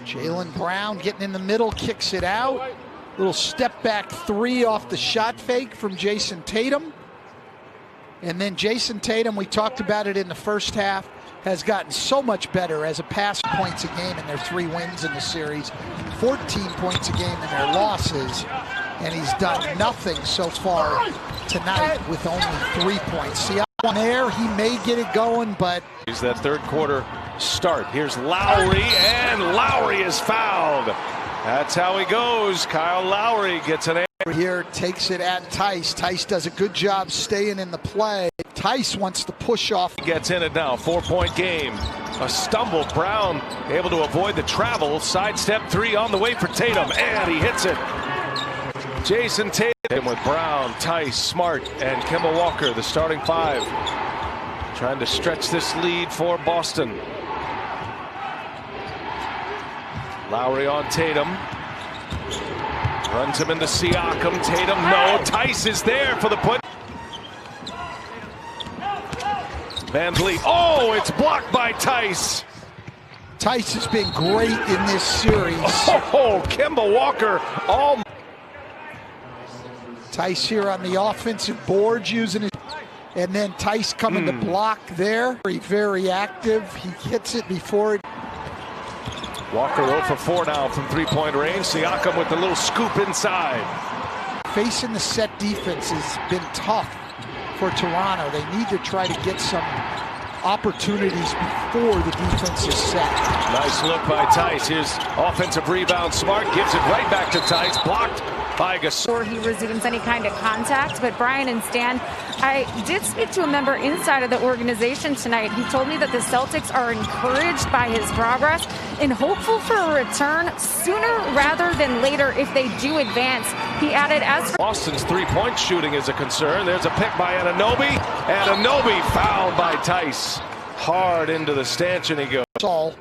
Jaylen Brown getting in the middle, kicks it out. Little step back three off the shot fake from Jason Tatum. And then Jason Tatum, we talked about it in the first half, has gotten so much better as a pass points a game in their 3 wins in the series, 14 points a game in their losses, and he's done nothing so far tonight with only 3 points. See, on there, he may get it going, but... Here's that third quarter start. Here's Lowry, and Lowry is fouled. That's how he goes. Kyle Lowry gets an error. Here, takes it at Tice. Tice does a good job staying in the play. Tice wants to push off. Gets in it now, 4-point game. A stumble, Brown able to avoid the travel. Sidestep 3 on the way for Tatum, and he hits it. Jason Tatum with Brown, Tice, Smart, and Kemba Walker, the starting 5. Trying to stretch this lead for Boston. Lowry on Tatum. Runs him into Siakam. Tatum, no. Tice is there for the put. Van Vliet. Oh, it's blocked by Tice. Tice has been great in this series. Oh, Kemba Walker. All. Tice here on the offensive boards using it. And then Tice coming to block there. Very active. He hits it before it. Walker 0 for 4 now from 3-point range. Siakam with the little scoop inside. Facing the set defense has been tough for Toronto. They need to try to get some opportunities before the defense is set. Nice look by Tice. His offensive rebound. Smart gives it right back to Tice. Blocked by Gasol. He resumes any kind of contact. But Brian and Stan, I did speak to a member inside of the organization tonight. He told me that the Celtics are encouraged by his progress and hopeful for a return sooner rather than later if they do advance. He added, as for Boston's 3-point shooting is a concern. There's a pick by Anunoby. Anunoby fouled by Tice. Hard into the stanchion he goes. All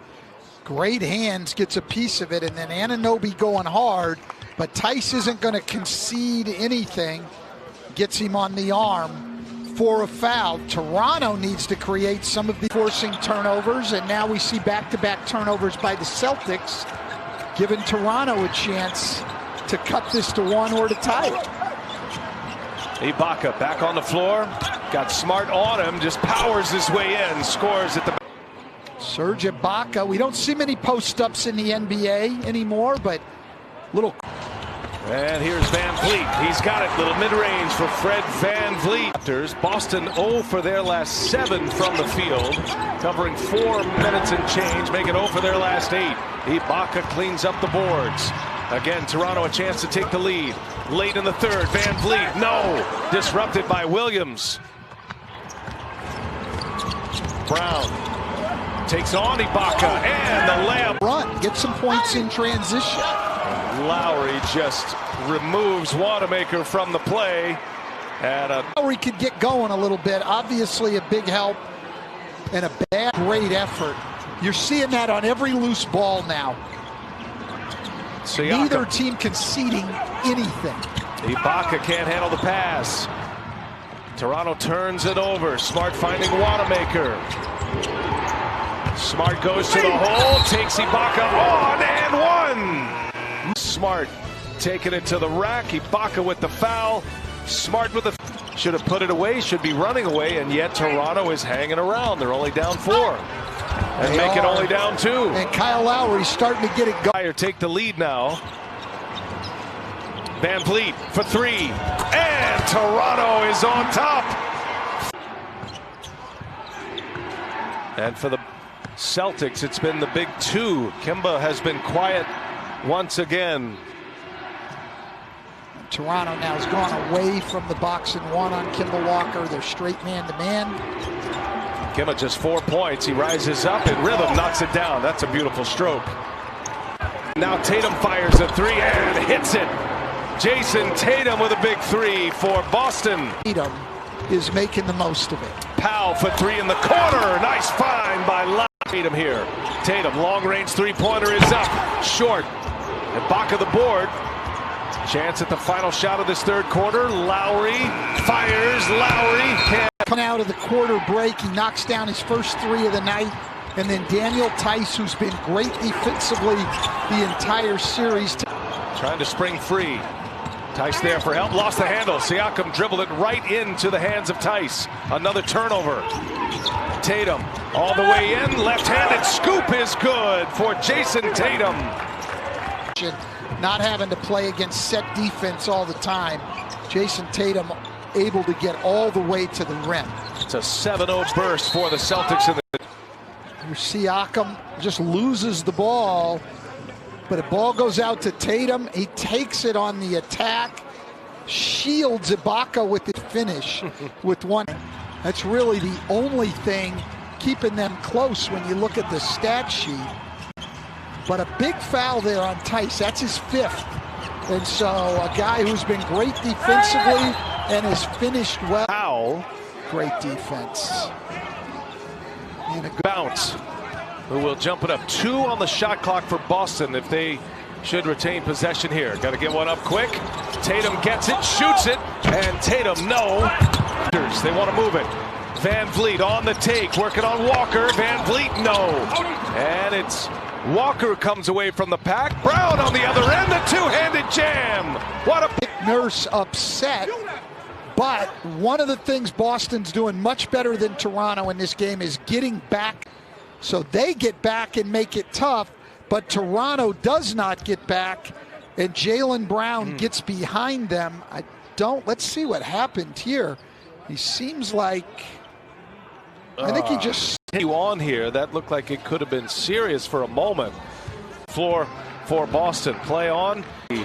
great hands, gets a piece of it, and then Anunoby going hard. But Tice isn't going to concede anything. Gets him on the arm for a foul. Toronto needs to create some of the forcing turnovers, and now we see back-to-back turnovers by the Celtics, giving Toronto a chance to cut this to 1 or to tie it. Ibaka back on the floor. Got Smart on him, just powers his way in, scores at the... Serge Ibaka, we don't see many post-ups in the NBA anymore, but little... And here's Van Vliet. He's got it. Little mid-range for Fred Van Vliet. Boston 0 for their last 7 from the field. Covering 4 minutes and change. Making 0 for their last 8. Ibaka cleans up the boards. Again, Toronto a chance to take the lead. Late in the third. Van Vliet. No. Disrupted by Williams. Brown takes on Ibaka. And the layup. Run. Get some points in transition. Lowry just removes Wanamaker from the play. And Lowry could get going a little bit. Obviously a big help and a great effort. You're seeing that on every loose ball now. Siakam. Neither team conceding anything. Ibaka can't handle the pass. Toronto turns it over. Smart finding Wanamaker. Smart goes to the hole, takes Ibaka on and 1. Smart taking it to the rack. Ibaka with the foul. Smart with the... Should have put it away, should be running away, and yet Toronto is hanging around. They're only down 4. And They make it are. only down 2. And Kyle Lowry's starting to get it going. Take the lead now. Van Vliet for 3. And Toronto is on top. And for the Celtics, it's been the big 2. Kemba has been quiet once again. Toronto now has gone away from the box and 1 on Kemba Walker. They're straight man-to-man. Kemba just 4 points. He rises up in rhythm, knocks it down. That's a beautiful stroke. Now Tatum fires a 3 and hits it. Jason Tatum with a big 3 for Boston. Tatum is making the most of it. Powell for 3 in the corner. Nice find by Tatum here. Tatum, long-range 3-pointer is up. Short. Ibaka the board. Chance at the final shot of this third quarter. Lowry fires. Lowry can't. Coming out of the quarter break, he knocks down his first 3 of the night. And then Daniel Tice, who's been great defensively the entire series. Trying to spring free. Tice there for help, lost the handle. Siakam dribbled it right into the hands of Tice. Another turnover. Tatum all the way in, left-handed scoop is good for Jason Tatum. Not having to play against set defense all the time. Jason Tatum able to get all the way to the rim. It's a 7-0 burst for the Celtics. Siakam just loses the ball, but the ball goes out to Tatum. He takes it on the attack, shields Ibaka with the finish with one. That's really the only thing keeping them close when you look at the stat sheet. But a big foul there on Tice. That's his 5th. And so a guy who's been great defensively and has finished well. Foul. Great defense. And a bounce. Who will jump it up. 2 on the shot clock for Boston if they should retain possession here. Got to get one up quick. Tatum gets it, shoots it, and Tatum, no. They want to move it. Van Vliet on the take, working on Walker. Van Vliet, no. And it's Walker comes away from the pack. Brown on the other end, the two-handed jam. What a Nurse upset. But one of the things Boston's doing much better than Toronto in this game is getting back. So they get back and make it tough, but Toronto does not get back, and Jaylen Brown gets behind them. Let's see what happened here. He seems like, I think he just... You on here, that looked like it could have been serious for a moment. Floor for Boston, play on. He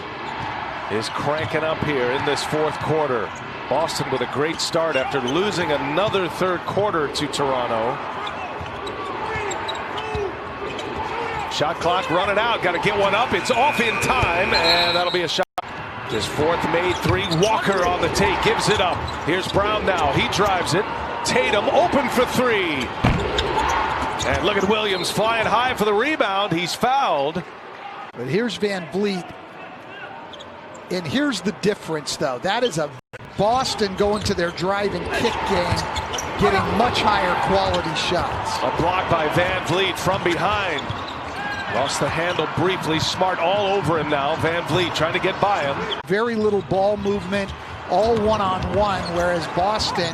is cranking up here in this 4th quarter. Boston with a great start after losing another 3rd quarter to Toronto. Shot clock running out. Got to get one up. It's off in time, and that'll be a shot. His 4th made 3. Walker on the take. Gives it up. Here's Brown now. He drives it. Tatum open for 3. And look at Williams flying high for the rebound. He's fouled. But here's Van Vliet. And here's the difference, though. That is a Boston going to their drive and kick game, getting much higher quality shots. A block by Van Vliet from behind. Lost the handle briefly. Smart all over him now. Van Vliet trying to get by him. Very little ball movement, all one-on-one, whereas Boston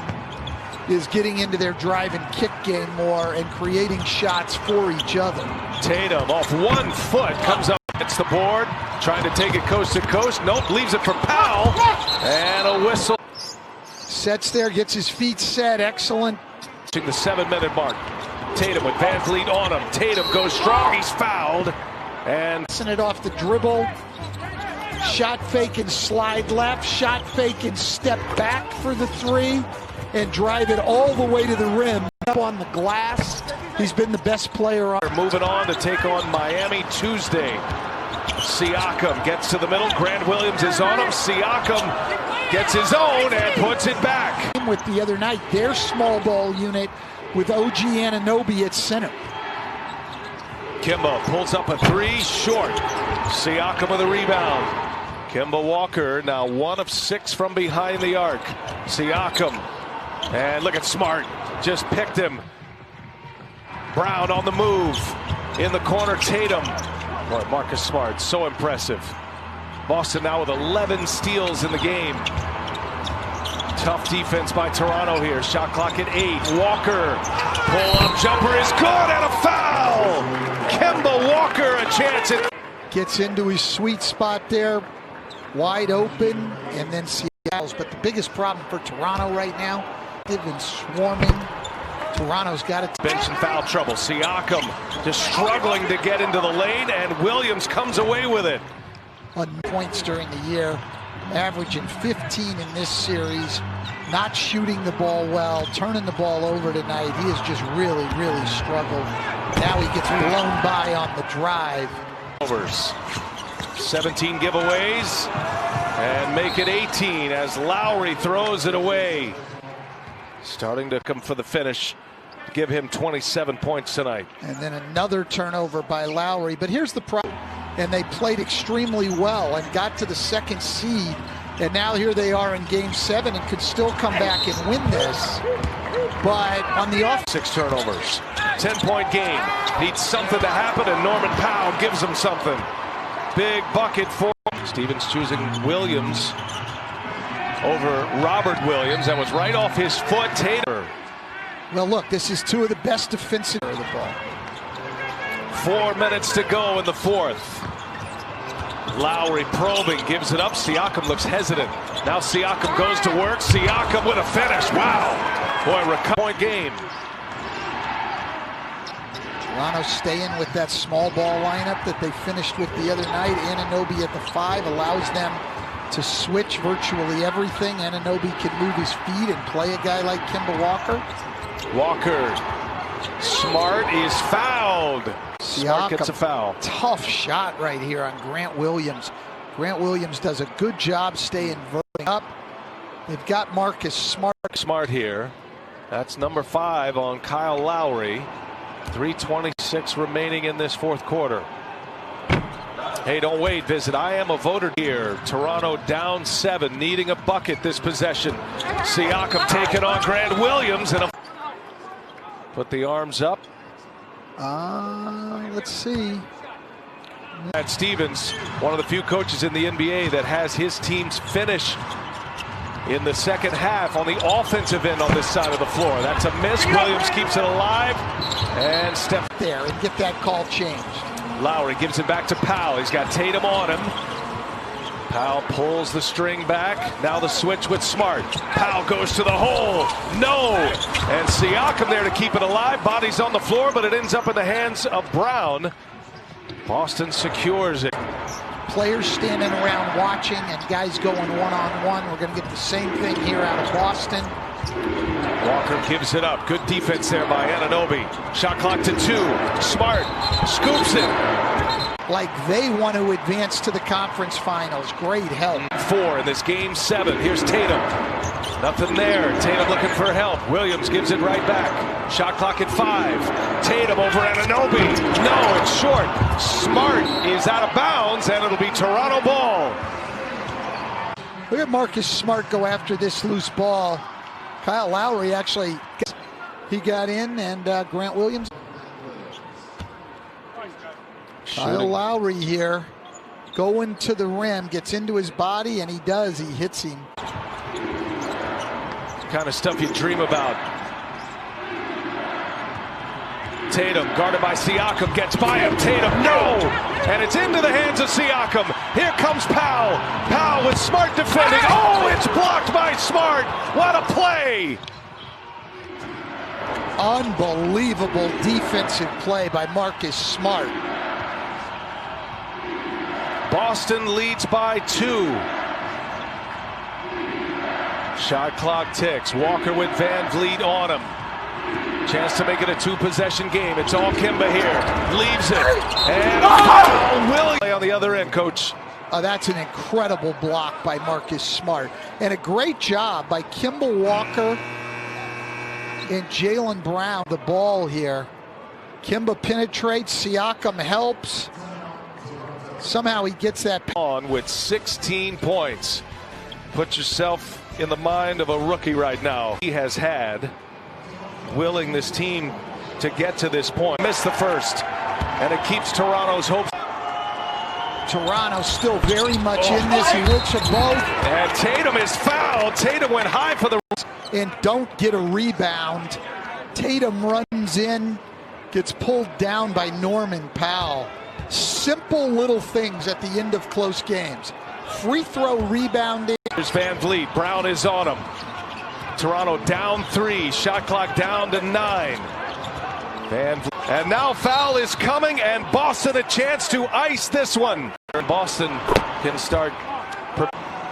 is getting into their drive and kick game more and creating shots for each other. Tatum off 1 foot, comes up, hits the board, trying to take it coast to coast. Nope, leaves it for Powell, and a whistle. Sets there, gets his feet set, excellent. The 7-minute mark. Tatum with Van Vliet on him. Tatum goes strong, he's fouled. And sent it off the dribble. Shot fake and slide left. Shot fake and step back for the 3. And drive it all the way to the rim. Up on the glass. He's been the best player on. Moving on to take on Miami Tuesday. Siakam gets to the middle. Grant Williams is on him. Siakam gets his own and puts it back. With the other night, their small ball unit with OG Anunoby at center. Kemba pulls up a 3, short. Siakam with a rebound. Kemba Walker now 1 of 6 from behind the arc. Siakam, and look at Smart, just picked him. Brown on the move. In the corner, Tatum. Boy, Marcus Smart, so impressive. Boston now with 11 steals in the game. Tough defense by Toronto here. Shot clock at 8. Walker, pull-up jumper is good, and a foul! Kemba Walker, a chance at... Gets into his sweet spot there, wide open, and then Seattle's. But the biggest problem for Toronto right now, they've been swarming. Toronto's got it. Bench and foul trouble. Siakam just struggling to get into the lane, and Williams comes away with it. On points during the year, averaging 15 in this series, not shooting the ball well, turning the ball over tonight. He has just really, really struggled. Now he gets blown by on the drive. Overs. 17 giveaways, and make it 18 as Lowry throws it away. Starting to come for the finish. Give him 27 points tonight. And then another turnover by Lowry. But here's the problem. And they played extremely well and got to the 2nd seed. And now here they are in Game 7 and could still come back and win this. but on the off. 6 turnovers. 10-point game. Needs something to happen, and Norman Powell gives him something. Big bucket for Stevens, choosing Williams over Robert Williams. That was right off his foot. Tatum. Well, look, this is two of the best defensive of the ball. 4 minutes to go in the fourth. Lowry probing, gives it up. Siakam looks hesitant. Now Siakam goes to work. Siakam with a finish. Wow. Boy, point game. Toronto staying with that small ball lineup that they finished with the other night. Anunoby at the 5 allows them to switch virtually everything. Anunoby can move his feet and play a guy like Kemba Walker. Walker. Smart is fouled. Smart gets a foul. Tough shot right here on Grant Williams. Grant Williams does a good job staying up. They've got Marcus Smart. Smart here. That's number 5 on Kyle Lowry. 3:26 remaining in this fourth quarter. Hey, don't wait. Visit I Am a Voter here. Toronto down 7, needing a bucket this possession. Siakam taking on Grant Williams and put the arms up. Let's see. Brad Stevens, one of the few coaches in the NBA that has his teams finish in the second half on the offensive end on this side of the floor. That's a miss. Williams keeps it alive and step there and get that call changed. Lowry gives it back to Powell. He's got Tatum on him. Powell pulls the string back. Now the switch with Smart. Powell goes to the hole. No. And Siakam there to keep it alive. Body's on the floor, but it ends up in the hands of Brown. Boston secures it. Players standing around watching and guys going one-on-one. We're going to get the same thing here out of Boston. Walker gives it up. Good defense there by Anunoby. Shot clock to 2. Smart scoops it. Like they want to advance to the conference finals. Great help. 4 in this game 7. Here's Tatum. Nothing there. Tatum looking for help. Williams gives it right back. Shot clock at 5. Tatum over Anunoby. No, it's short. Smart is out of bounds, and it'll be Toronto ball. Look at Marcus Smart go after this loose ball. Kyle Lowry actually, he got in, and Grant Williams. Kyle Lowry here, going to the rim, gets into his body, and he does. He hits him. Kind of stuff you dream about. Tatum, guarded by Siakam, gets by him. Tatum, no! And it's into the hands of Siakam. Here comes Powell. Powell with Smart defending. Oh, it's blocked by Smart. What a play! Unbelievable defensive play by Marcus Smart. Boston leads by 2. Shot clock ticks. Walker with Van Vliet on him. Chance to make it a 2-possession game. It's all Kemba here. Leaves it. And Williams on the other end, Coach. That's an incredible block by Marcus Smart. And a great job by Kemba Walker and Jaylen Brown. The ball here. Kemba penetrates. Siakam helps. Somehow he gets that on with 16 points. Put yourself in the mind of a rookie right now. He has had willing this team to get to this point. Missed the first, and it keeps Toronto's hopes. Toronto still very much in this. He looks at both. And Tatum is fouled. Tatum went high for the and don't get a rebound. Tatum runs in, gets pulled down by Norman Powell. Simple little things at the end of close games. Free throw rebounding. There's Van Vliet. Brown is on him. Toronto down 3. Shot clock down to 9. Van Vliet. And now foul is coming, and Boston a chance to ice this one. Boston can start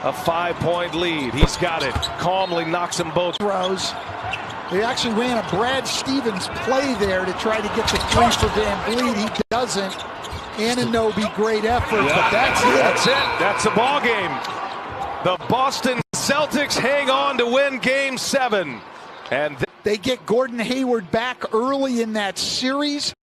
a 5-point lead. He's got it. Calmly knocks them both. Throws. They actually ran a Brad Stevens play there to try to get the 3 for Van Vliet. He doesn't. Anunoby, great effort, but that's it. That's it. That's the ball game. The Boston Celtics hang on to win Game 7. And they get Gordon Hayward back early in that series.